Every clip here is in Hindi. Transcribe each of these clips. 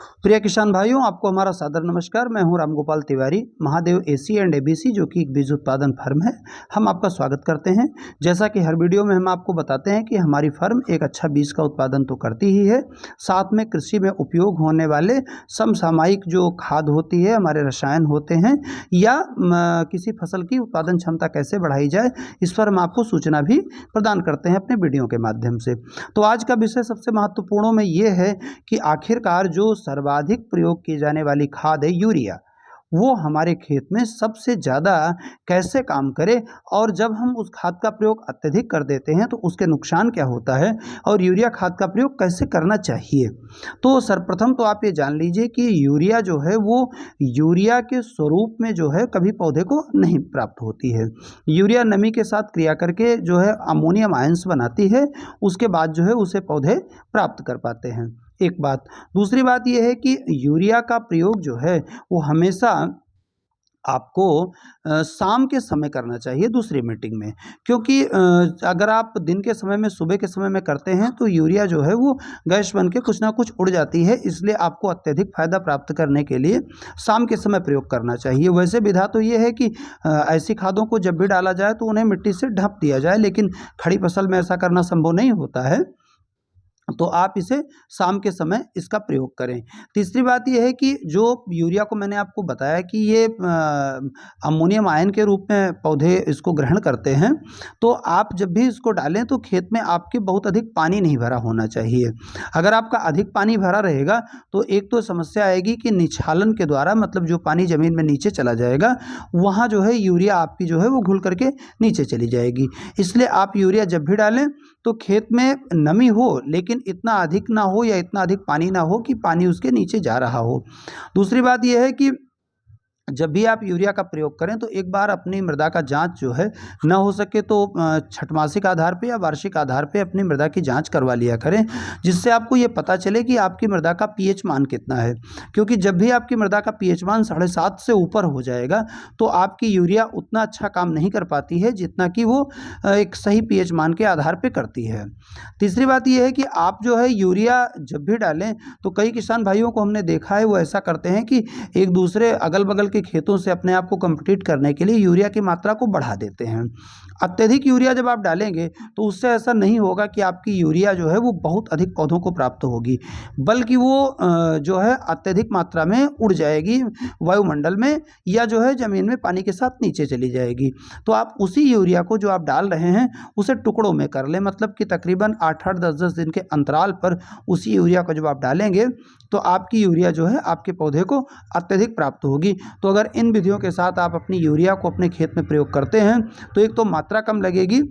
प्रिय किसान भाइयों, आपको हमारा सादर नमस्कार। मैं हूं Ramgopal Tiwari, Mahadev AC and ABC जो कि एक बीज उत्पादन फर्म है। हम आपका स्वागत करते हैं। जैसा कि हर वीडियो में हम आपको बताते हैं कि हमारी फर्म एक अच्छा बीज का उत्पादन तो करती ही है, साथ में कृषि में उपयोग होने वाले समसामयिक जो खाद होती है, हमारे रसायन होते हैं, या किसी फसल की उत्पादन क्षमता कैसे बढ़ाई जाए, इस पर हम आपको सूचना भी प्रदान करते हैं अपने वीडियो के माध्यम से। तो आज का विषय सबसे महत्वपूर्ण में ये है कि आखिरकार जो सर्वाधिक प्रयोग की जाने वाली खाद है यूरिया, वो हमारे खेत में सबसे ज़्यादा कैसे काम करे, और जब हम उस खाद का प्रयोग अत्यधिक कर देते हैं तो उसके नुकसान क्या होता है, और यूरिया खाद का प्रयोग कैसे करना चाहिए। तो सर्वप्रथम तो आप ये जान लीजिए कि यूरिया जो है वो यूरिया के स्वरूप में जो है कभी पौधे को नहीं प्राप्त होती है। यूरिया नमी के साथ क्रिया करके जो है अमोनियम आयंस बनाती है, उसके बाद जो है उसे पौधे प्राप्त कर पाते हैं। एक बात। दूसरी बात यह है कि यूरिया का प्रयोग जो है वो हमेशा आपको शाम के समय करना चाहिए, दूसरी मीटिंग में, क्योंकि अगर आप दिन के समय में, सुबह के समय में करते हैं तो यूरिया जो है वो गैस बन के कुछ ना कुछ उड़ जाती है। इसलिए आपको अत्यधिक फायदा प्राप्त करने के लिए शाम के समय प्रयोग करना चाहिए। वैसे विधा तो ये है कि ऐसी खादों को जब भी डाला जाए तो उन्हें मिट्टी से ढक दिया जाए, लेकिन खड़ी फसल में ऐसा करना संभव नहीं होता है, तो आप इसे शाम के समय इसका प्रयोग करें। तीसरी बात यह है कि जो यूरिया को मैंने आपको बताया कि ये अमोनियम आयन के रूप में पौधे इसको ग्रहण करते हैं, तो आप जब भी इसको डालें तो खेत में आपके बहुत अधिक पानी नहीं भरा होना चाहिए। अगर आपका अधिक पानी भरा रहेगा तो एक तो समस्या आएगी कि निछालन के द्वारा, मतलब जो पानी ज़मीन में नीचे चला जाएगा, वहाँ जो है यूरिया आपकी जो है वो घुल करके नीचे चली जाएगी। इसलिए आप यूरिया जब भी डालें तो खेत में नमी हो, लेकिन इतना अधिक ना हो या इतना अधिक पानी ना हो कि पानी उसके नीचे जा रहा हो। दूसरी बात यह है कि जब भी आप यूरिया का प्रयोग करें तो एक बार अपनी मृदा का जांच जो है, न हो सके तो छठमासिक आधार पे या वार्षिक आधार पे अपनी मृदा की जांच करवा लिया करें, जिससे आपको ये पता चले कि आपकी मृदा का पीएच मान कितना है। क्योंकि जब भी आपकी मृदा का पीएच मान 7.5 से ऊपर हो जाएगा तो आपकी यूरिया उतना अच्छा काम नहीं कर पाती है जितना कि वो एक सही पीएच मान के आधार पर करती है। तीसरी बात यह है कि आप जो है यूरिया जब भी डालें तो कई किसान भाइयों को हमने देखा है वो ऐसा करते हैं कि एक दूसरे अगल बगल के खेतों से अपने आप को कम्पीट करने के लिए यूरिया की मात्रा को बढ़ा देते हैं। अत्यधिक यूरिया जब आप डालेंगे तो उससे ऐसा नहीं होगा कि आपकी यूरिया जो है वो बहुत अधिक पौधों को प्राप्त होगी, बल्कि वो जो है अत्यधिक मात्रा में उड़ जाएगी वायुमंडल में, या जो है ज़मीन में पानी के साथ नीचे चली जाएगी। तो आप उसी यूरिया को जो आप डाल रहे हैं उसे टुकड़ों में कर लें, मतलब कि तकरीबन 8-8, 10-10 दिन के अंतराल पर उसी यूरिया को जब आप डालेंगे तो आपकी यूरिया जो है आपके पौधे को अत्यधिक प्राप्त होगी। तो अगर इन विधियों के साथ आप अपनी यूरिया को अपने खेत में प्रयोग करते हैं तो एक तो मात्रा कम लगेगी,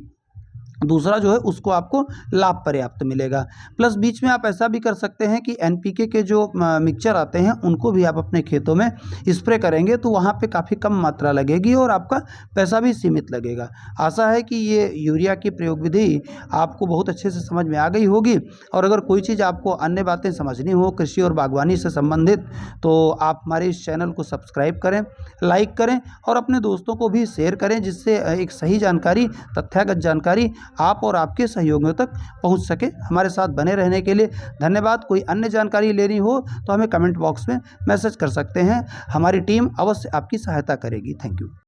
दूसरा जो है उसको आपको लाभ पर्याप्त मिलेगा। प्लस बीच में आप ऐसा भी कर सकते हैं कि एनपीके के जो मिक्सचर आते हैं उनको भी आप अपने खेतों में स्प्रे करेंगे तो वहाँ पे काफ़ी कम मात्रा लगेगी और आपका पैसा भी सीमित लगेगा। आशा है कि ये यूरिया की प्रयोग विधि आपको बहुत अच्छे से समझ में आ गई होगी, और अगर कोई चीज़ आपको अन्य बातें समझनी हो कृषि और बागवानी से संबंधित तो आप हमारे इस चैनल को सब्सक्राइब करें, लाइक करें और अपने दोस्तों को भी शेयर करें, जिससे एक सही जानकारी, तथ्यागत जानकारी आप और आपके सहयोगियों तक पहुंच सके। हमारे साथ बने रहने के लिए धन्यवाद। कोई अन्य जानकारी लेनी हो तो हमें कमेंट बॉक्स में मैसेज कर सकते हैं, हमारी टीम अवश्य आपकी सहायता करेगी। Thank you.